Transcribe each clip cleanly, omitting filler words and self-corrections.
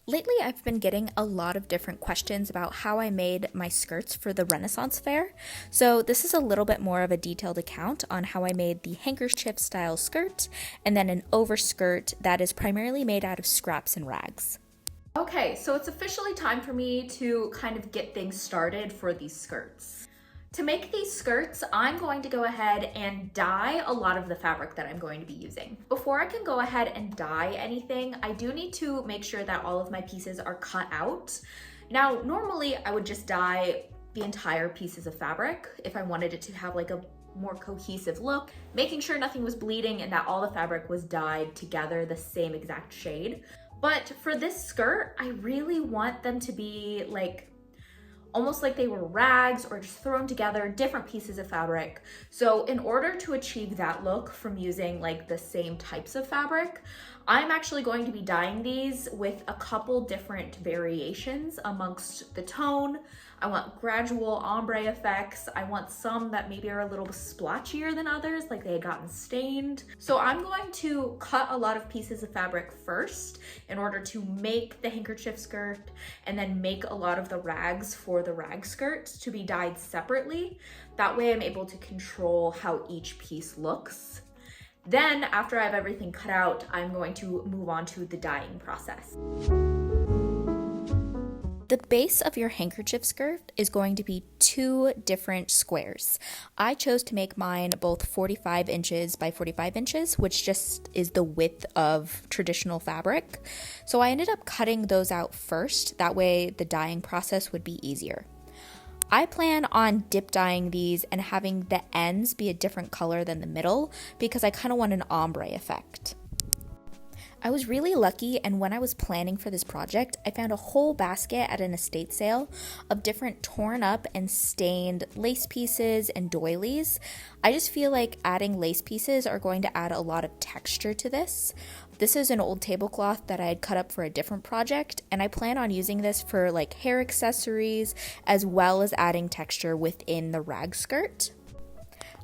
Lately, I've been getting a lot of different questions about how I made my skirts for the Renaissance Fair. So this is a little bit more of a detailed account on how I made the handkerchief style skirt and then an overskirt that is primarily made out of scraps and rags. Okay, so it's officially time for me to kind of get things started for these skirts. To make these skirts, I'm going to go ahead and dye a lot of the fabric that I'm going to be using. Before I can go ahead and dye anything, I do need to make sure that all of my pieces are cut out. Now, normally I would just dye the entire pieces of fabric if I wanted it to have like a more cohesive look, making sure nothing was bleeding and that all the fabric was dyed together the same exact shade. But for this skirt, I really want them to be almost like they were rags or just thrown together, different pieces of fabric. So in order to achieve that look from using like the same types of fabric, I'm actually going to be dyeing these with a couple different variations amongst the tone. I want gradual ombre effects. I want some that maybe are a little splotchier than others, like they had gotten stained. So I'm going to cut a lot of pieces of fabric first in order to make the handkerchief skirt, and then make a lot of the rags for the rag skirt to be dyed separately. That way I'm able to control how each piece looks. Then after I have everything cut out, I'm going to move on to the dyeing process. The base of your handkerchief skirt is going to be two different squares. I chose to make mine both 45 inches by 45 inches, which just is the width of traditional fabric. So I ended up cutting those out first. That way the dyeing process would be easier. I plan on dip dyeing these and having the ends be a different color than the middle because I kind of want an ombre effect. I was really lucky, and when I was planning for this project, I found a whole basket at an estate sale of different torn up and stained lace pieces and doilies. I just feel like adding lace pieces are going to add a lot of texture to this. This is an old tablecloth that I had cut up for a different project, and I plan on using this for like hair accessories as well as adding texture within the rag skirt.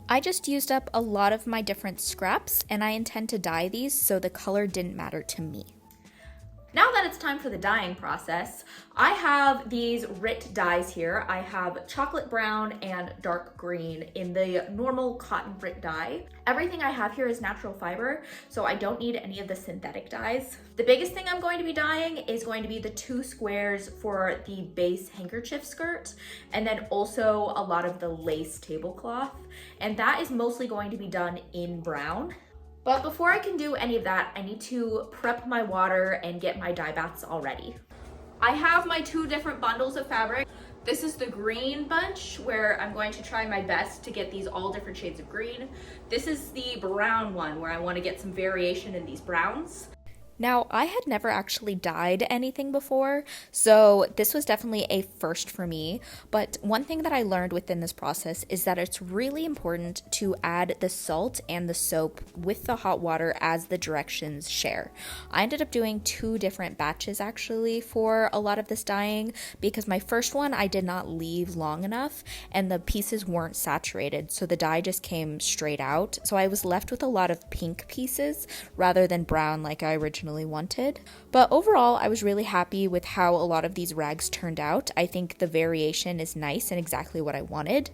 I just used up a lot of my different scraps, and I intend to dye these, so the color didn't matter to me. Now that it's time for the dyeing process, I have these RIT dyes here. I have chocolate brown and dark green in the normal cotton RIT dye. Everything I have here is natural fiber, so I don't need any of the synthetic dyes. The biggest thing I'm going to be dyeing is going to be the two squares for the base handkerchief skirt, and then also a lot of the lace tablecloth. And that is mostly going to be done in brown. But before I can do any of that, I need to prep my water and get my dye baths all ready. I have my two different bundles of fabric. This is the green bunch, where I'm going to try my best to get these all different shades of green. This is the brown one, where I want to get some variation in these browns. Now, I had never actually dyed anything before, so this was definitely a first for me, but one thing that I learned within this process is that it's really important to add the salt and the soap with the hot water as the directions share. I ended up doing two different batches actually for a lot of this dyeing because my first one I did not leave long enough and the pieces weren't saturated, so the dye just came straight out, so I was left with a lot of pink pieces rather than brown like I originally wanted. But overall, I was really happy with how a lot of these rags turned out. I think the variation is nice and exactly what I wanted.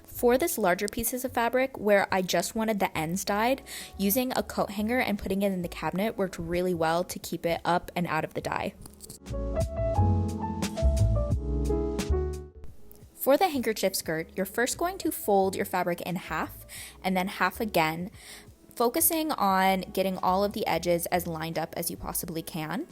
For this larger pieces of fabric, where I just wanted the ends dyed, using a coat hanger and putting it in the cabinet worked really well to keep it up and out of the dye. For the handkerchief skirt, you're first going to fold your fabric in half and then half again, focusing on getting all of the edges as lined up as you possibly can.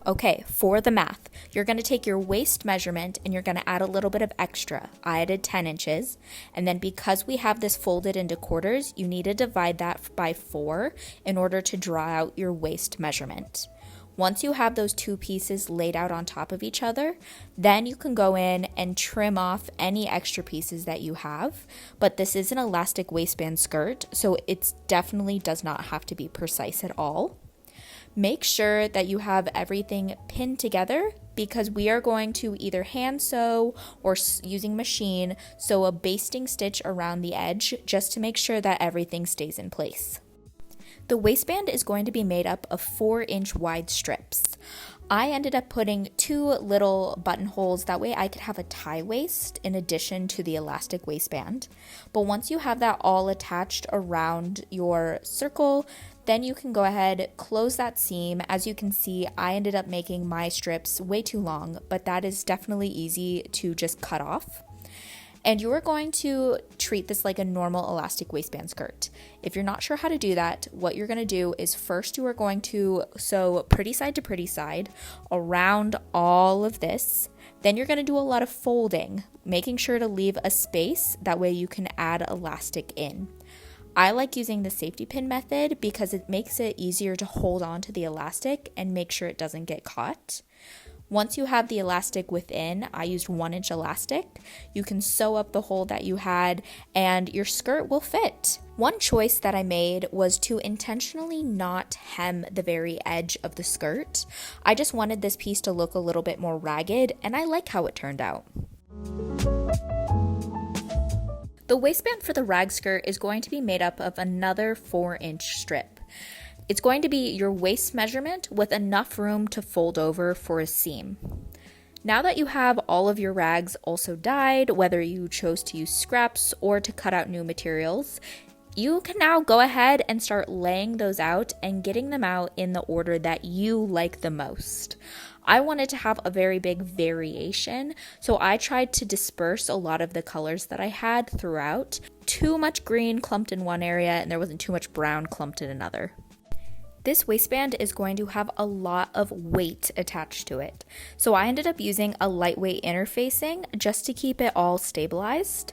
Okay, for the math, you're going to take your waist measurement and you're going to add a little bit of extra. I added 10 inches, and then because we have this folded into quarters, you need to divide that by 4 in order to draw out your waist measurement. Once you have those two pieces laid out on top of each other, then you can go in and trim off any extra pieces that you have. But this is an elastic waistband skirt, so it definitely does not have to be precise at all. Make sure that you have everything pinned together because we are going to either hand sew or using machine sew a basting stitch around the edge just to make sure that everything stays in place. The waistband is going to be made up of 4-inch wide strips. I ended up putting 2 little buttonholes, that way I could have a tie waist in addition to the elastic waistband. But once you have that all attached around your circle, then you can go ahead, close that seam. As you can see, I ended up making my strips way too long, but that is definitely easy to just cut off. And you are going to treat this like a normal elastic waistband skirt. If you're not sure how to do that, what you're going to do is first you are going to sew pretty side to pretty side around all of this. Then you're going to do a lot of folding, making sure to leave a space, that way you can add elastic in. I like using the safety pin method because it makes it easier to hold on to the elastic and make sure it doesn't get caught. Once you have the elastic within, I used 1-inch elastic. You can sew up the hole that you had and your skirt will fit. One choice that I made was to intentionally not hem the very edge of the skirt. I just wanted this piece to look a little bit more ragged, and I like how it turned out. The waistband for the rag skirt is going to be made up of another 4-inch strip. It's going to be your waist measurement with enough room to fold over for a seam. Now that you have all of your rags also dyed, whether you chose to use scraps or to cut out new materials, you can now go ahead and start laying those out and getting them out in the order that you like the most. I wanted to have a very big variation, so I tried to disperse a lot of the colors that I had throughout. Too much green clumped in one area and there wasn't too much brown clumped in another. This waistband is going to have a lot of weight attached to it. So I ended up using a lightweight interfacing just to keep it all stabilized.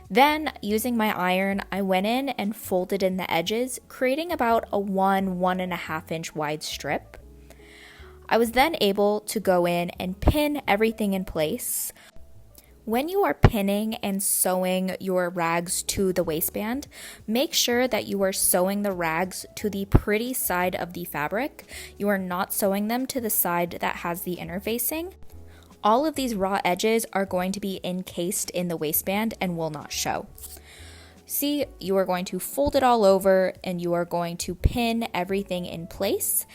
Then, using my iron, I went in and folded in the edges, creating about a 1.5 inch wide strip. I was then able to go in and pin everything in place. When you are pinning and sewing your rags to the waistband, make sure that you are sewing the rags to the pretty side of the fabric. You are not sewing them to the side that has the interfacing. All of these raw edges are going to be encased in the waistband and will not show. See, you are going to fold it all over and you are going to pin everything in place.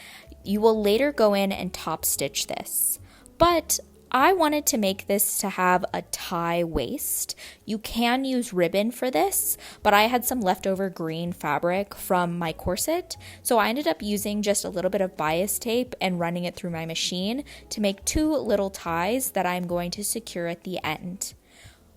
You will later go in and top stitch this. But I wanted to make this to have a tie waist. You can use ribbon for this, but I had some leftover green fabric from my corset, so I ended up using just a little bit of bias tape and running it through my machine to make 2 little ties that I'm going to secure at the end.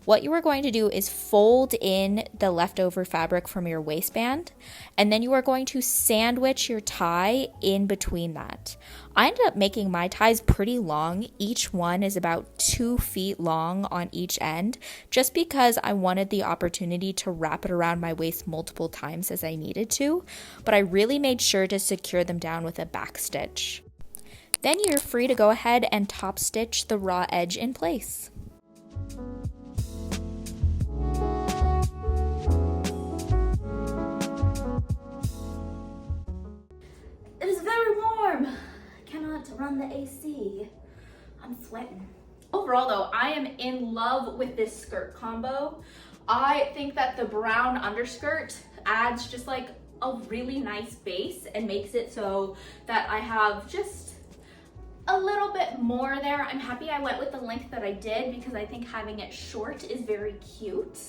What you are going to do is fold in the leftover fabric from your waistband, and then you are going to sandwich your tie in between that. I ended up making my ties pretty long. Each one is about 2 feet long on each end, just because I wanted the opportunity to wrap it around my waist multiple times as I needed to, but I really made sure to secure them down with a back stitch. Then you're free to go ahead and top stitch the raw edge in place. It is very warm. I cannot run the AC. I'm sweating. Overall though, I am in love with this skirt combo. I think that the brown underskirt adds just like a really nice base and makes it so that I have just a little bit more there. I'm happy I went with the length that I did because I think having it short is very cute.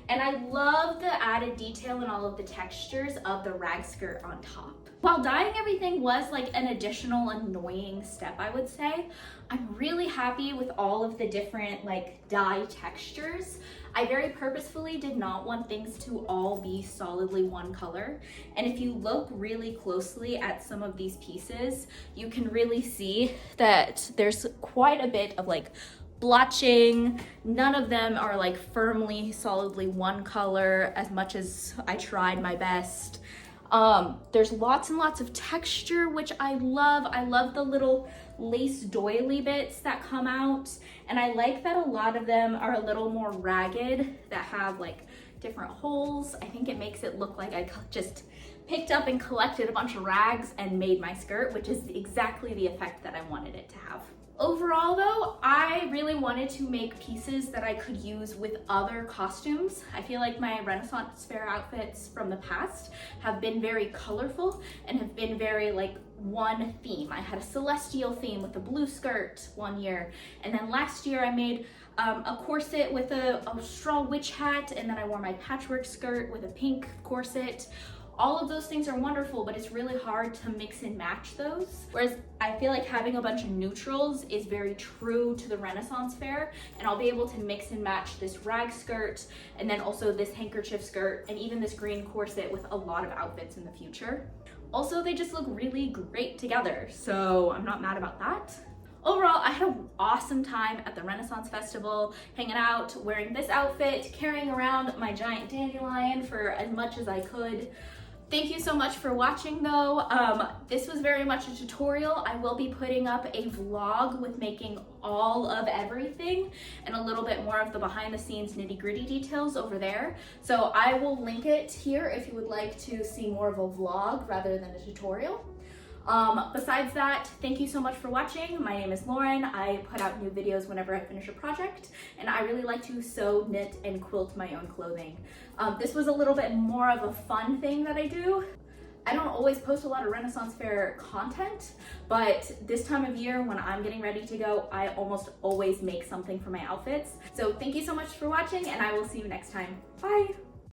And I love the added detail and all of the textures of the rag skirt on top. While dyeing everything was like an additional annoying step, I would say, I'm really happy with all of the different like dye textures. I very purposefully did not want things to all be solidly one color. And if you look really closely at some of these pieces, you can really see that there's quite a bit of like blotching. None of them are like firmly, solidly one color as much as I tried my best. There's lots and lots of texture, which I love. I love the little lace doily bits that come out. And I like that a lot of them are a little more ragged, that have like different holes. I think it makes it look like I just picked up and collected a bunch of rags and made my skirt, which is exactly the effect that I wanted it to have. Overall though, I really wanted to make pieces that I could use with other costumes. I feel like my Renaissance Fair outfits from the past have been very colorful and have been very like one theme. I had a celestial theme with a blue skirt one year, and then last year I made a corset with a straw witch hat, and then I wore my patchwork skirt with a pink corset. All of those things are wonderful, but it's really hard to mix and match those. Whereas I feel like having a bunch of neutrals is very true to the Renaissance Fair, and I'll be able to mix and match this rag skirt and then also this handkerchief skirt and even this green corset with a lot of outfits in the future. Also, they just look really great together, so I'm not mad about that. Overall, I had an awesome time at the Renaissance Festival, hanging out, wearing this outfit, carrying around my giant dandelion for as much as I could. Thank you so much for watching though. This was very much a tutorial. I will be putting up a vlog with making all of everything and a little bit more of the behind the scenes nitty-gritty details over there. So I will link it here if you would like to see more of a vlog rather than a tutorial. Besides that, thank you so much for watching. My name is Lauren. I put out new videos whenever I finish a project, and I really like to sew, knit, and quilt my own clothing. This was a little bit more of a fun thing that I do. I don't always post a lot of Renaissance Fair content, but this time of year when I'm getting ready to go, I almost always make something for my outfits. So thank you so much for watching, and I will see you next time. Bye!